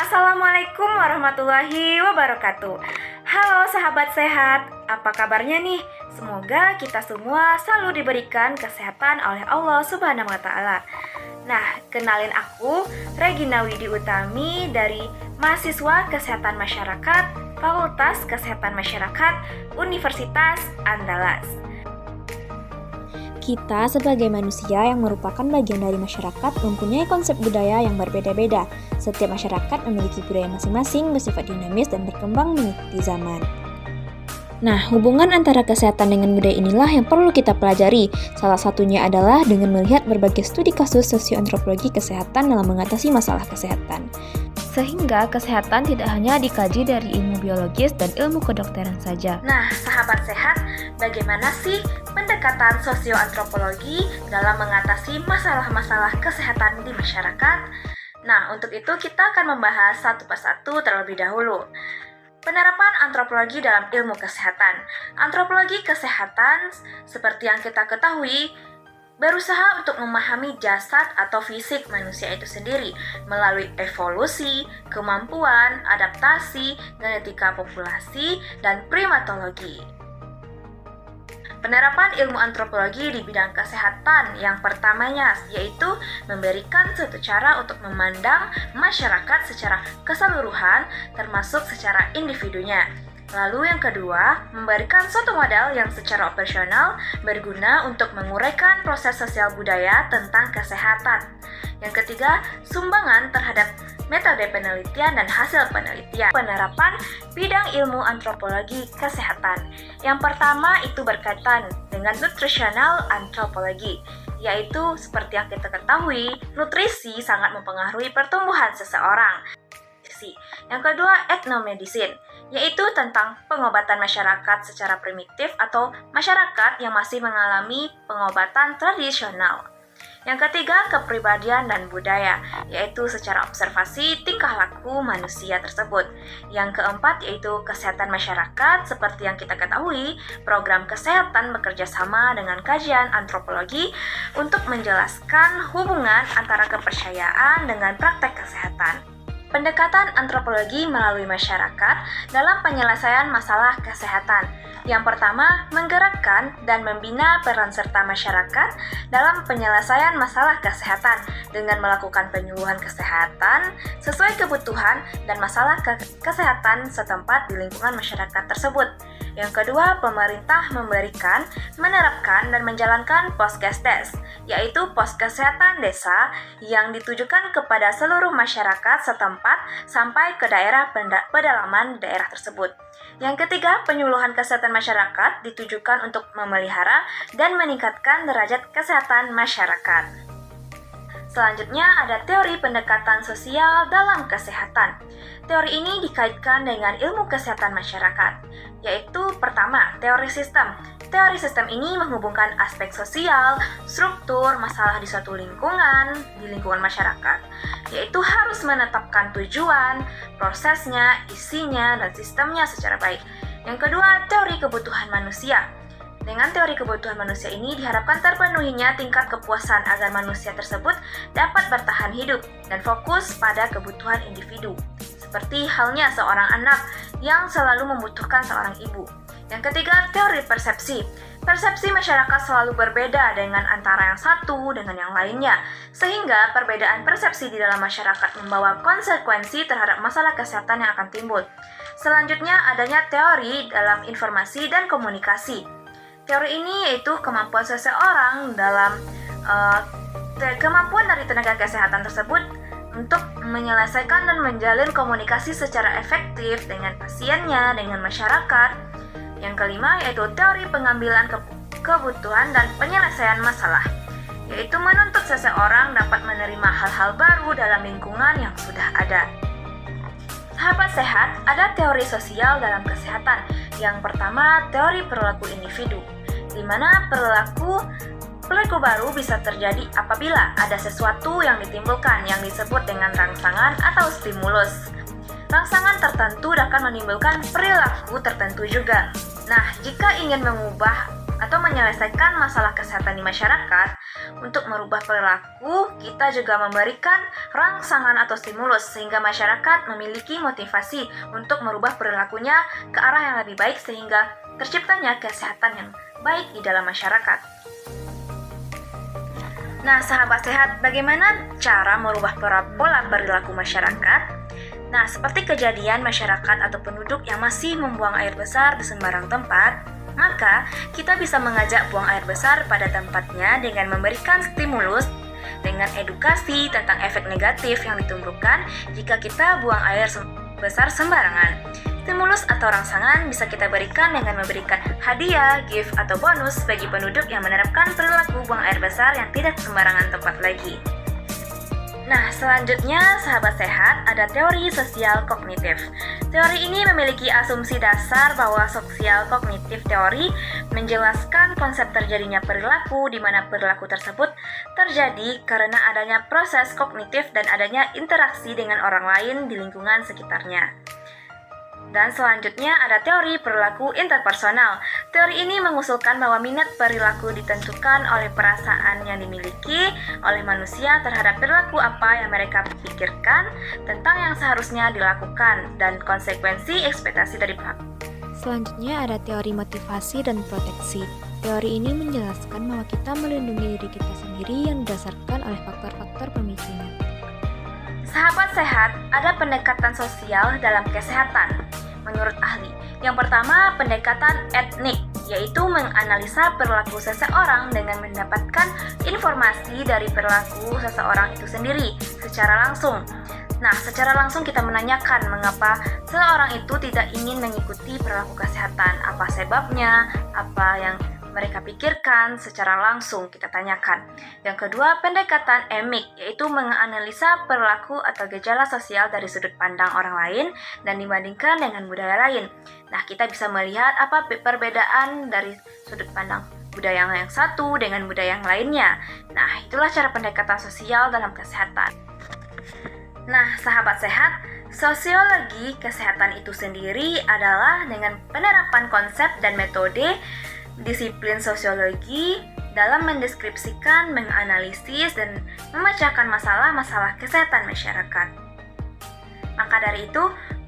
Assalamualaikum warahmatullahi wabarakatuh. Halo sahabat sehat, apa kabarnya nih? Semoga kita semua selalu diberikan kesehatan oleh Allah Subhanahu wa Ta'ala. Nah, kenalin aku Regina Widi Utami dari mahasiswa Kesehatan Masyarakat Fakultas Kesehatan Masyarakat Universitas Andalas. Kita sebagai manusia yang merupakan bagian dari masyarakat mempunyai konsep budaya yang berbeda-beda. Setiap masyarakat memiliki budaya masing-masing bersifat dinamis dan berkembang mengikuti zaman. Nah, hubungan antara kesehatan dengan budaya inilah yang perlu kita pelajari. Salah satunya adalah dengan melihat berbagai studi kasus sosioantropologi kesehatan dalam mengatasi masalah kesehatan. Sehingga kesehatan tidak hanya dikaji dari ilmu biologis dan ilmu kedokteran saja. Nah, sahabat sehat, bagaimana sih pendekatan sosioantropologi dalam mengatasi masalah-masalah kesehatan di masyarakat? Nah, untuk itu kita akan membahas satu persatu terlebih dahulu. Penerapan antropologi dalam ilmu kesehatan. Antropologi kesehatan, seperti yang kita ketahui, berusaha untuk memahami jasad atau fisik manusia itu sendiri melalui evolusi, kemampuan, adaptasi, genetika populasi, dan primatologi. Penerapan ilmu antropologi di bidang kesehatan yang pertamanya yaitu memberikan suatu cara untuk memandang masyarakat secara keseluruhan termasuk secara individunya. Lalu yang kedua, memberikan suatu model yang secara operasional berguna untuk menguraikan proses sosial budaya tentang kesehatan. Yang ketiga, sumbangan terhadap metode penelitian dan hasil penelitian. Penerapan bidang ilmu antropologi kesehatan. Yang pertama itu berkaitan dengan nutritional antropologi, yaitu seperti yang kita ketahui, nutrisi sangat mempengaruhi pertumbuhan seseorang. Yang kedua, etnomedicine, yaitu tentang pengobatan masyarakat secara primitif atau masyarakat yang masih mengalami pengobatan tradisional. Yang ketiga, kepribadian dan budaya, yaitu secara observasi tingkah laku manusia tersebut. Yang keempat, yaitu kesehatan masyarakat, seperti yang kita ketahui, program kesehatan bekerja sama dengan kajian antropologi untuk menjelaskan hubungan antara kepercayaan dengan praktek kesehatan. Pendekatan antropologi melalui masyarakat dalam penyelesaian masalah kesehatan. Yang pertama, menggerakkan dan membina peran serta masyarakat dalam penyelesaian masalah kesehatan dengan melakukan penyuluhan kesehatan sesuai kebutuhan dan masalah kesehatan setempat di lingkungan masyarakat tersebut. Yang kedua, pemerintah memberikan, menerapkan, dan menjalankan Poskesdes, yaitu pos kesehatan desa yang ditujukan kepada seluruh masyarakat setempat sampai ke daerah pedalaman daerah tersebut. Yang ketiga, penyuluhan kesehatan masyarakat ditujukan untuk memelihara dan meningkatkan derajat kesehatan masyarakat. Selanjutnya ada teori pendekatan sosial dalam kesehatan. Teori ini dikaitkan dengan ilmu kesehatan masyarakat, yaitu pertama, teori sistem. Teori sistem ini menghubungkan aspek sosial, struktur, masalah di suatu lingkungan, di lingkungan masyarakat, yaitu harus menetapkan tujuan, prosesnya, isinya, dan sistemnya secara baik. Yang kedua, teori kebutuhan manusia. Dengan teori kebutuhan manusia ini diharapkan terpenuhinya tingkat kepuasan agar manusia tersebut dapat bertahan hidup dan fokus pada kebutuhan individu. Seperti halnya seorang anak yang selalu membutuhkan seorang ibu. Yang ketiga, teori persepsi. Persepsi masyarakat selalu berbeda dengan antara yang satu dengan yang lainnya, sehingga perbedaan persepsi di dalam masyarakat membawa konsekuensi terhadap masalah kesehatan yang akan timbul. Selanjutnya, adanya teori dalam informasi dan komunikasi. Teori ini yaitu kemampuan seseorang dalam kemampuan dari tenaga kesehatan tersebut untuk menyelesaikan dan menjalin komunikasi secara efektif dengan pasiennya, dengan masyarakat. Yang kelima yaitu teori pengambilan kebutuhan dan penyelesaian masalah, yaitu menuntut seseorang dapat menerima hal-hal baru dalam lingkungan yang sudah ada. Sahabat sehat, ada teori sosial dalam kesehatan. Yang pertama, teori perilaku individu, di mana perilaku baru bisa terjadi apabila ada sesuatu yang ditimbulkan yang disebut dengan rangsangan atau stimulus. Rangsangan tertentu dapat menimbulkan perilaku tertentu juga. Nah, jika ingin mengubah atau menyelesaikan masalah kesehatan di masyarakat, untuk merubah perilaku, kita juga memberikan rangsangan atau stimulus sehingga masyarakat memiliki motivasi untuk merubah perilakunya ke arah yang lebih baik sehingga terciptanya kesehatan yang baik di dalam masyarakat. Nah, sahabat sehat, bagaimana cara merubah pola perilaku masyarakat? Nah, seperti kejadian masyarakat atau penduduk yang masih membuang air besar di sembarang tempat, maka kita bisa mengajak buang air besar pada tempatnya dengan memberikan stimulus dengan edukasi tentang efek negatif yang ditimbulkan jika kita buang air besar sembarangan. Stimulus atau rangsangan bisa kita berikan dengan memberikan hadiah, gift, atau bonus bagi penduduk yang menerapkan perilaku buang air besar yang tidak sembarangan tempat lagi. Nah, selanjutnya sahabat sehat, ada teori sosial kognitif. Teori ini memiliki asumsi dasar bahwa sosial kognitif teori menjelaskan konsep terjadinya perilaku di mana perilaku tersebut terjadi karena adanya proses kognitif dan adanya interaksi dengan orang lain di lingkungan sekitarnya. Dan selanjutnya ada teori perilaku interpersonal. Teori ini mengusulkan bahwa minat perilaku ditentukan oleh perasaan yang dimiliki oleh manusia terhadap perilaku apa yang mereka pikirkan tentang yang seharusnya dilakukan dan konsekuensi ekspektasi dari pelaku. Selanjutnya ada teori motivasi dan proteksi. Teori ini menjelaskan bahwa kita melindungi diri kita sendiri yang didasarkan oleh faktor-faktor pemicunya. Sahabat sehat, ada pendekatan sosial dalam kesehatan. Menurut ahli, yang pertama pendekatan etnik, yaitu menganalisa perilaku seseorang dengan mendapatkan informasi dari perilaku seseorang itu sendiri secara langsung. Nah, secara langsung kita menanyakan mengapa seseorang itu tidak ingin mengikuti perilaku kesehatan, apa sebabnya, apa yang mereka pikirkan secara langsung kita tanyakan. Yang kedua, pendekatan emik, yaitu menganalisa perilaku atau gejala sosial dari sudut pandang orang lain dan dibandingkan dengan budaya lain. Nah, kita bisa melihat apa perbedaan dari sudut pandang budaya yang satu dengan budaya yang lainnya. Nah, itulah cara pendekatan sosial dalam kesehatan. Nah, sahabat sehat, sosiologi kesehatan itu sendiri adalah dengan penerapan konsep dan metode disiplin sosiologi dalam mendeskripsikan, menganalisis, dan memecahkan masalah-masalah kesehatan masyarakat. Maka dari itu,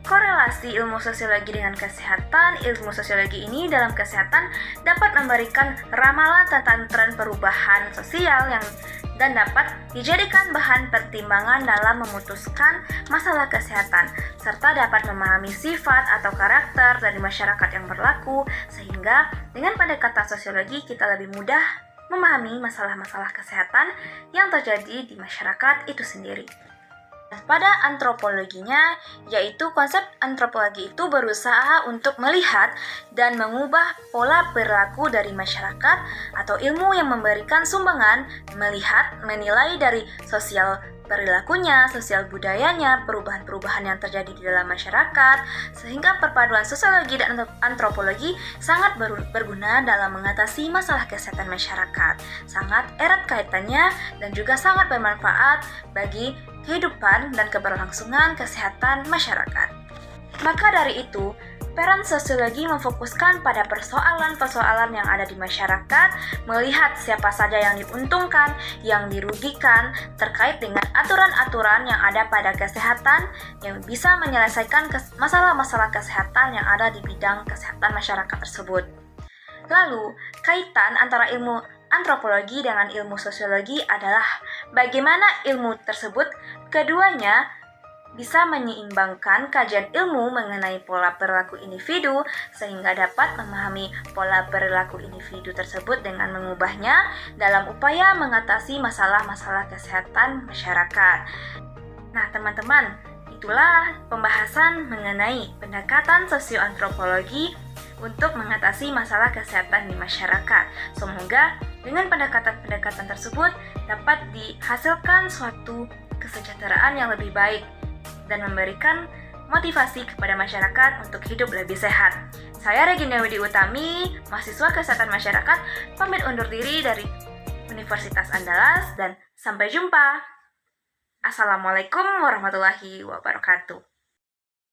korelasi ilmu sosiologi dengan kesehatan, ilmu sosiologi ini dalam kesehatan dapat memberikan ramalan tentang tren perubahan sosial dan dapat dijadikan bahan pertimbangan dalam memutuskan masalah kesehatan, serta dapat memahami sifat atau karakter dari masyarakat yang berlaku, sehingga dengan pendekatan sosiologi kita lebih mudah memahami masalah-masalah kesehatan yang terjadi di masyarakat itu sendiri. Pada antropologinya, yaitu konsep antropologi itu berusaha untuk melihat dan mengubah pola perilaku dari masyarakat atau ilmu yang memberikan sumbangan, melihat, menilai dari sosial perilakunya, sosial budayanya, perubahan-perubahan yang terjadi di dalam masyarakat, sehingga perpaduan sosiologi dan antropologi sangat berguna dalam mengatasi masalah kesehatan masyarakat. Sangat erat kaitannya dan juga sangat bermanfaat bagi kehidupan dan keberlangsungan kesehatan masyarakat. Maka dari itu, peran sosiologi memfokuskan pada persoalan-persoalan yang ada di masyarakat, melihat siapa saja yang diuntungkan, yang dirugikan, terkait dengan aturan-aturan yang ada pada kesehatan, yang bisa menyelesaikan masalah-masalah kesehatan yang ada di bidang kesehatan masyarakat tersebut. Lalu, kaitan antara ilmu antropologi dengan ilmu sosiologi adalah bagaimana ilmu tersebut keduanya bisa menyeimbangkan kajian ilmu mengenai pola perilaku individu sehingga dapat memahami pola perilaku individu tersebut dengan mengubahnya dalam upaya mengatasi masalah-masalah kesehatan masyarakat. Nah, teman-teman, itulah pembahasan mengenai pendekatan sosioantropologi untuk mengatasi masalah kesehatan di masyarakat. Semoga dengan pendekatan-pendekatan tersebut dapat dihasilkan suatu kesejahteraan yang lebih baik dan memberikan motivasi kepada masyarakat untuk hidup lebih sehat. Saya Regina Widi Utami, mahasiswa kesehatan masyarakat, pamit undur diri dari Universitas Andalas dan sampai jumpa. Assalamualaikum warahmatullahi wabarakatuh.